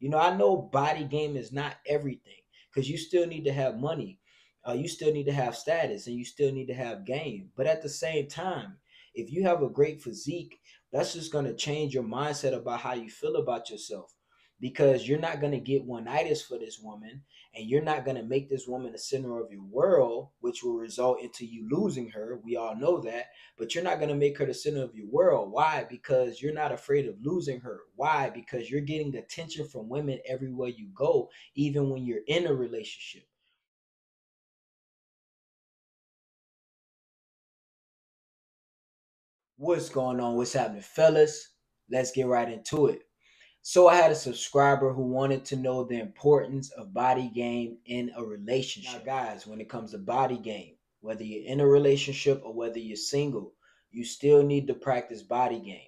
You know, I know body game is not everything because you still need to have money, you still need to have status, and you still need to have game. But at the same time, if you have a great physique, that's just going to change your mindset about how you feel about yourself, because you're not going to get one-itis for this woman, and you're not going to make this woman the center of your world, which will result into you losing her. We all know that. But you're not going to make her the center of your world. Why? Because you're not afraid of losing her. Why? Because you're getting attention from women everywhere you go, even when you're in a relationship. What's going on? What's happening, fellas? Let's get right into it. So I had a subscriber who wanted to know the importance of body game in a relationship. Now, guys, when it comes to body game, whether you're in a relationship or whether you're single, you still need to practice body game.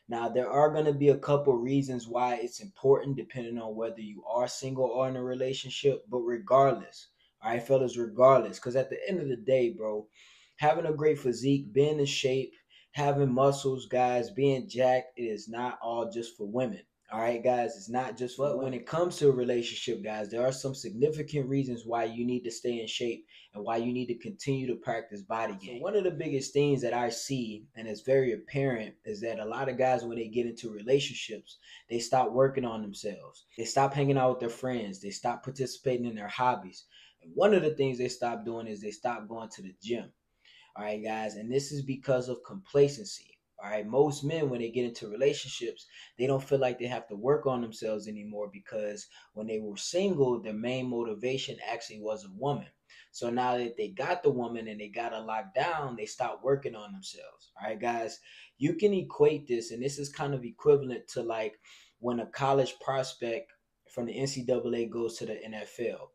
Now, there are going to be a couple reasons why it's important depending on whether you are single or in a relationship, but regardless, all right, fellas, regardless, because at the end of the day, bro, having a great physique, being in shape, having muscles, guys, being jacked, it is not all just for women. All right, guys, it's not just for women. When it comes to a relationship, guys, there are some significant reasons why you need to stay in shape and why you need to continue to practice body game. So one of the biggest things that I see, and it's very apparent, is that a lot of guys, when they get into relationships, they stop working on themselves. They stop hanging out with their friends. They stop participating in their hobbies. And one of the things they stop doing is they stop going to the gym. All right, guys, and this is because of complacency. All right, most men, when they get into relationships, they don't feel like they have to work on themselves anymore, because when they were single, their main motivation actually was a woman. So now that they got the woman and they got her locked down, they stop working on themselves. All right, guys, you can equate this, and this is kind of equivalent to like when a college prospect from the NCAA goes to the NFL.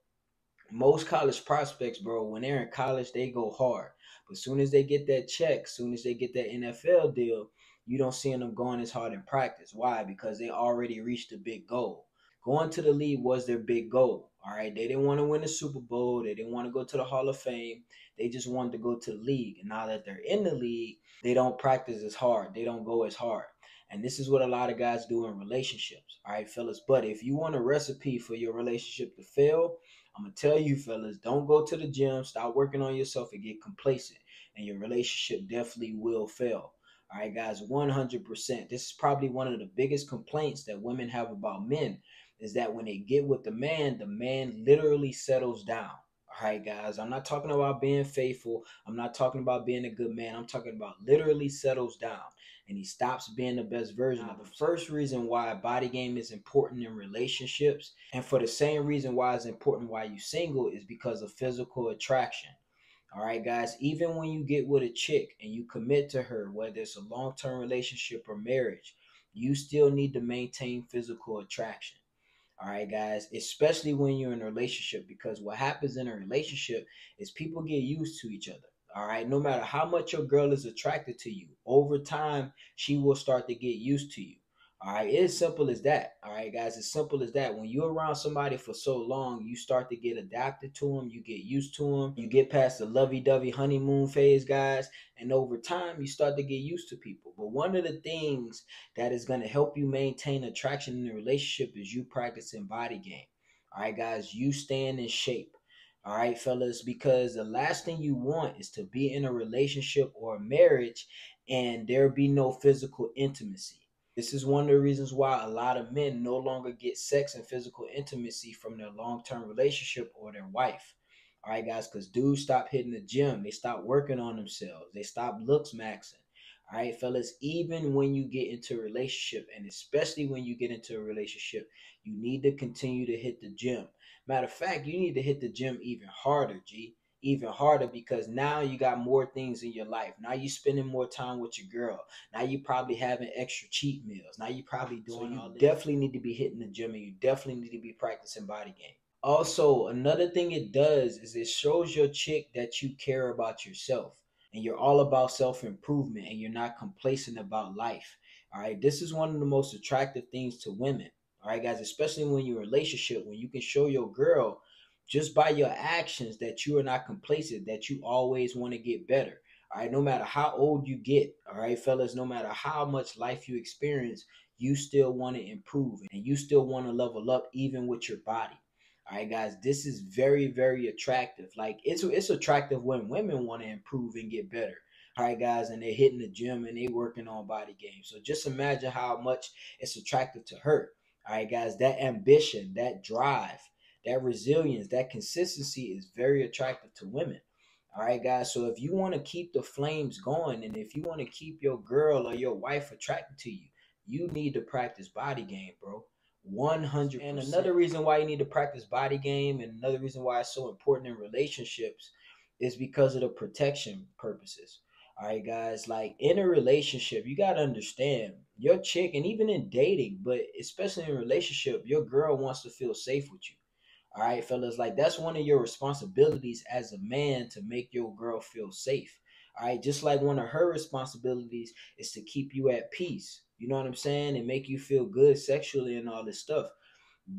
Most college prospects, bro, when they're in college, they go hard. But soon as they get that check, soon as they get that NFL deal, you don't see them going as hard in practice. Why? Because they already reached a big goal. Going to the league was their big goal. All right. They didn't want to win the Super Bowl. They didn't want to go to the Hall of Fame. They just wanted to go to the league. And now that they're in the league, they don't practice as hard. They don't go as hard. And this is what a lot of guys do in relationships. All right, fellas. But if you want a recipe for your relationship to fail, I'm gonna tell you, fellas, don't go to the gym. Stop working on yourself and get complacent, and your relationship definitely will fail. All right, guys, 100%. This is probably one of the biggest complaints that women have about men, is that when they get with the man literally settles down. All right, guys, I'm not talking about being faithful. I'm not talking about being a good man. I'm talking about literally settles down and he stops being the best version of himself. The first reason why body game is important in relationships, and for the same reason why it's important while you single, is because of physical attraction. All right, guys, even when you get with a chick and you commit to her, whether it's a long-term relationship or marriage, you still need to maintain physical attraction. All right, guys, especially when you're in a relationship, because what happens in a relationship is people get used to each other. All right, no matter how much your girl is attracted to you, over time, she will start to get used to you. All right, it's simple as that. All right, guys, it's simple as that. When you're around somebody for so long, you start to get adapted to them, you get used to them, you get past the lovey dovey honeymoon phase, guys, and over time, you start to get used to people. But one of the things that is going to help you maintain attraction in a relationship is you practicing body game. All right, guys, you staying in shape. All right, fellas, because the last thing you want is to be in a relationship or a marriage and there be no physical intimacy. This is one of the reasons why a lot of men no longer get sex and physical intimacy from their long-term relationship or their wife. All right, guys, because dudes stop hitting the gym. They stop working on themselves. They stop looks maxing. All right, fellas, even when you get into a relationship, and especially when you get into a relationship, you need to continue to hit the gym. Matter of fact, you need to hit the gym even harder, G. Even harder, because now you got more things in your life. Now you spending more time with your girl. Now you probably having extra cheat meals. Now you probably doing all this. Definitely need to be hitting the gym, and you definitely need to be practicing body game. Also, another thing it does is it shows your chick that you care about yourself and you're all about self improvement and you're not complacent about life. All right, this is one of the most attractive things to women. All right, guys, especially when you're in a relationship, when you can show your girl just by your actions that you are not complacent, that you always want to get better. All right, no matter how old you get, all right, fellas, no matter how much life you experience, you still want to improve and you still want to level up even with your body. All right, guys, this is very, very attractive. Like it's attractive when women want to improve and get better. All right, guys, and they're hitting the gym and they working on body game. So just imagine how much it's attractive to her. All right, guys, that ambition, that drive, that resilience, that consistency is very attractive to women. All right, guys. So if you want to keep the flames going and if you want to keep your girl or your wife attracted to you, you need to practice body game, bro. 100%. And another reason why you need to practice body game and another reason why it's so important in relationships is because of the protection purposes. All right, guys, like in a relationship, you got to understand your chick, and even in dating, but especially in a relationship, your girl wants to feel safe with you. All right, fellas, like that's one of your responsibilities as a man to make your girl feel safe. All right, just like one of her responsibilities is to keep you at peace. You know what I'm saying? And make you feel good sexually and all this stuff.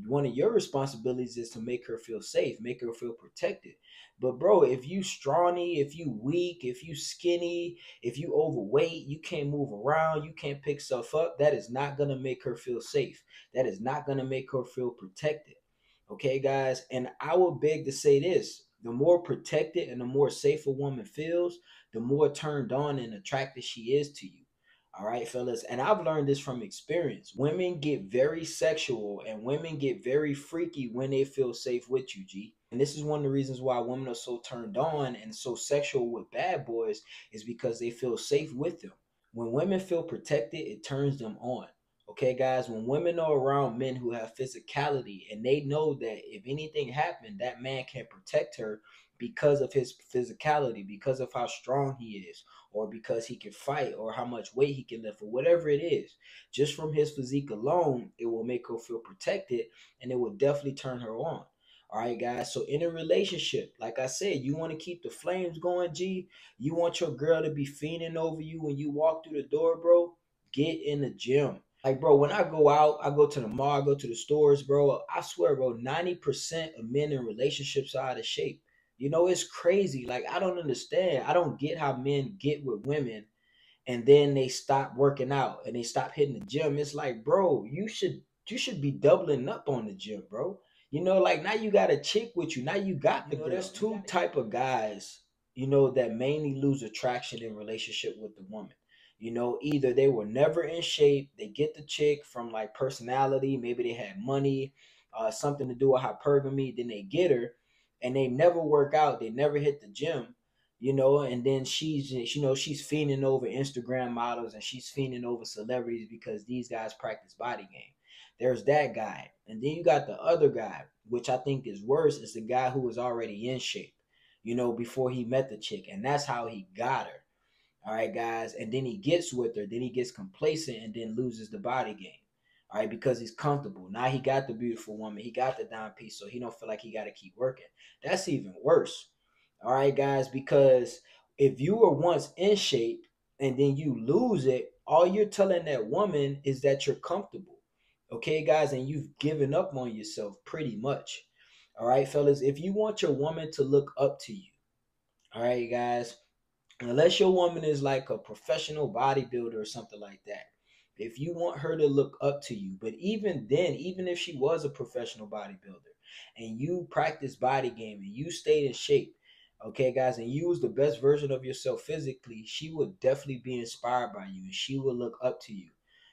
One of your responsibilities is to make her feel safe, make her feel protected. But bro, if you scrawny, if you weak, if you skinny, if you overweight, you can't move around, you can't pick stuff up, that is not gonna make her feel safe. That is not gonna make her feel protected. Okay, guys, and I will beg to say this: the more protected and the more safe a woman feels, the more turned on and attracted she is to you. All right, fellas. And I've learned this from experience. Women get very sexual and women get very freaky when they feel safe with you, G. And this is one of the reasons why women are so turned on and so sexual with bad boys is because they feel safe with them. When women feel protected, it turns them on. Okay, guys, when women are around men who have physicality and they know that if anything happened, that man can protect her because of his physicality, because of how strong he is, or because he can fight, or how much weight he can lift, or whatever it is, just from his physique alone, it will make her feel protected and it will definitely turn her on. All right, guys. So in a relationship, like I said, you want to keep the flames going, G. You want your girl to be fiending over you when you walk through the door, bro. Get in the gym. Like, bro, when I go out, I go to the mall, I go to the stores, bro. I swear, bro, 90% of men in relationships are out of shape. You know, it's crazy. Like, I don't understand. I don't get how men get with women and then they stop working out and they stop hitting the gym. It's like, bro, you should be doubling up on the gym, bro. You know, like now you got a chick with you. Now you got the girl. There's two type of guys, that mainly lose attraction in relationship with the woman. Either they were never in shape, they get the chick from like personality, maybe they had money, something to do with hypergamy, then they get her and they never work out, they never hit the gym, and then she's fiending over Instagram models and she's fiending over celebrities because these guys practice body game. There's that guy. And then you got the other guy, which I think is worse, is the guy who was already in shape, before he met the chick. And that's how he got her. All right, guys. And then he gets with her, then he gets complacent and then loses the body game. All right, because he's comfortable. Now he got the beautiful woman, he got the dime piece, so he don't feel like he got to keep working. That's even worse. All right, guys, because if you were once in shape and then you lose it, all you're telling that woman is that you're comfortable. Okay, guys, and you've given up on yourself pretty much. All right, fellas, if you want your woman to look up to you, all right, guys, unless your woman is like a professional bodybuilder or something like that, if you want her to look up to you, but even then, even if she was a professional bodybuilder and you practice body game and you stayed in shape, okay, guys, and you was the best version of yourself physically, she would definitely be inspired by you and she will look up to you.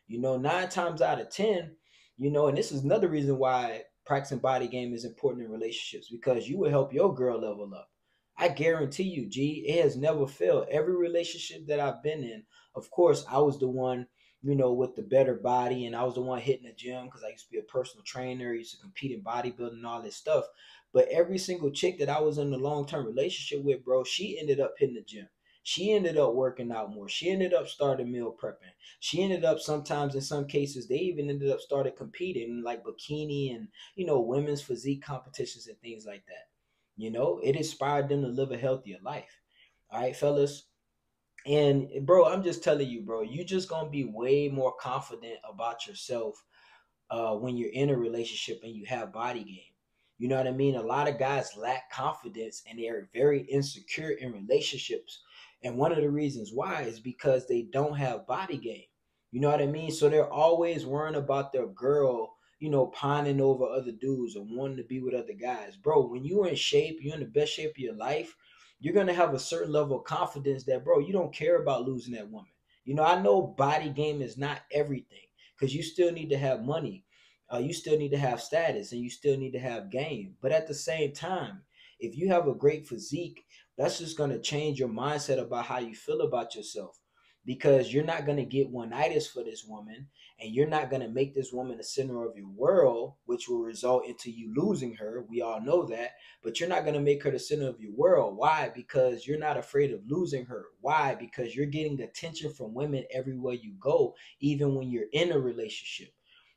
9 times out of 10, and this is another reason why practicing body game is important in relationships, because you will help your girl level up. I guarantee you, G, it has never failed. Every relationship that I've been in, of course, I was the one, with the better body, and I was the one hitting the gym because I used to be a personal trainer, I used to compete in bodybuilding and all this stuff. But every single chick that I was in a long-term relationship with, bro, she ended up hitting the gym. She ended up working out more. She ended up starting meal prepping. She ended up sometimes, in some cases, they even ended up started competing in like bikini and, women's physique competitions and things like that. It inspired them to live a healthier life. All right, fellas. And bro, I'm just telling you, bro, you just gonna be way more confident about yourself when you're in a relationship and you have body game. You know what I mean? A lot of guys lack confidence and they're very insecure in relationships. And one of the reasons why is because they don't have body game. You know what I mean? So they're always worrying about their girl, pining over other dudes or wanting to be with other guys. Bro, when you're in shape, you're in the best shape of your life, you're gonna have a certain level of confidence that, bro, you don't care about losing that woman. I know body game is not everything, because you still need to have money, you still need to have status, and you still need to have game. But at the same time, if you have a great physique, that's just gonna change your mindset about how you feel about yourself, because you're not going to get one-itis for this woman, and you're not going to make this woman the center of your world, which will result into you losing her. We all know that. But you're not going to make her the center of your world. Why? Because you're not afraid of losing her. Why? Because you're getting attention from women everywhere you go, even when you're in a relationship.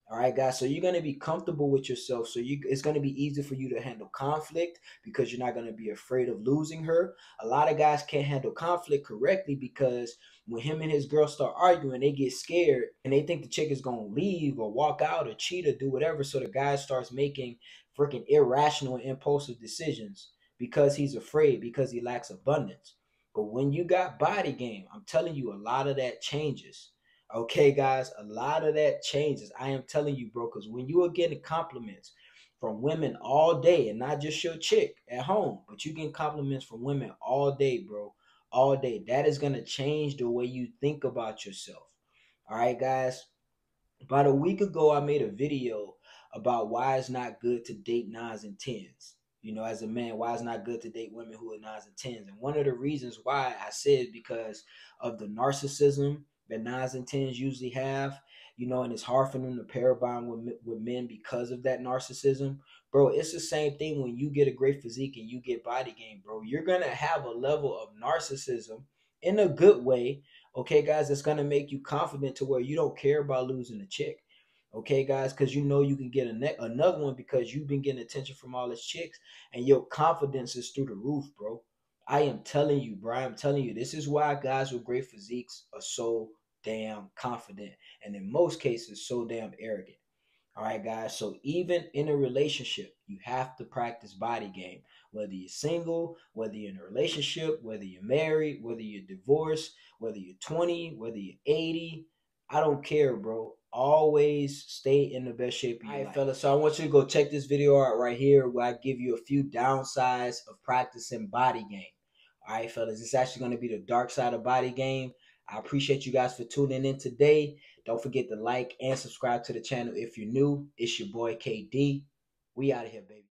All right, guys. So you're gonna be comfortable with yourself. So it's gonna be easy for you to handle conflict, because you're not gonna be afraid of losing her. A lot of guys can't handle conflict correctly, because when him and his girl start arguing, they get scared and they think the chick is gonna leave or walk out or cheat or do whatever. So the guy starts making freaking irrational and impulsive decisions because he's afraid, because he lacks abundance. But when you got body game, I'm telling you, a lot of that changes. Okay, guys, a lot of that changes. I am telling you, bro, because when you are getting compliments from women all day, and not just your chick at home, but you getting compliments from women all day, bro, all day, that is going to change the way you think about yourself. All right, guys. About a week ago, I made a video about why it's not good to date nines and tens. As a man, why it's not good to date women who are nines and tens. And one of the reasons why I said, because of the narcissism that nines and tens usually have, and it's hard for them to pair bond with men because of that narcissism. Bro, it's the same thing when you get a great physique and you get body game, bro. You're going to have a level of narcissism in a good way. Okay, guys, it's gonna make you confident to where you don't care about losing a chick. Okay, guys, because you know you can get another one, because you've been getting attention from all these chicks, and your confidence is through the roof, bro. I am telling you, bro. I'm telling you, this is why guys with great physiques are so damn confident, and in most cases, so damn arrogant. All right, guys. So even in a relationship, you have to practice body game. Whether you're single, whether you're in a relationship, whether you're married, whether you're divorced, whether you're 20, whether you're 80, I don't care, bro. Always stay in the best shape of your life. All right, fellas. So I want you to go check this video out right here, where I give you a few downsides of practicing body game. All right, fellas. It's actually going to be the dark side of body game. I appreciate you guys for tuning in today. Don't forget to like and subscribe to the channel if you're new. It's your boy KD. We out of here, baby.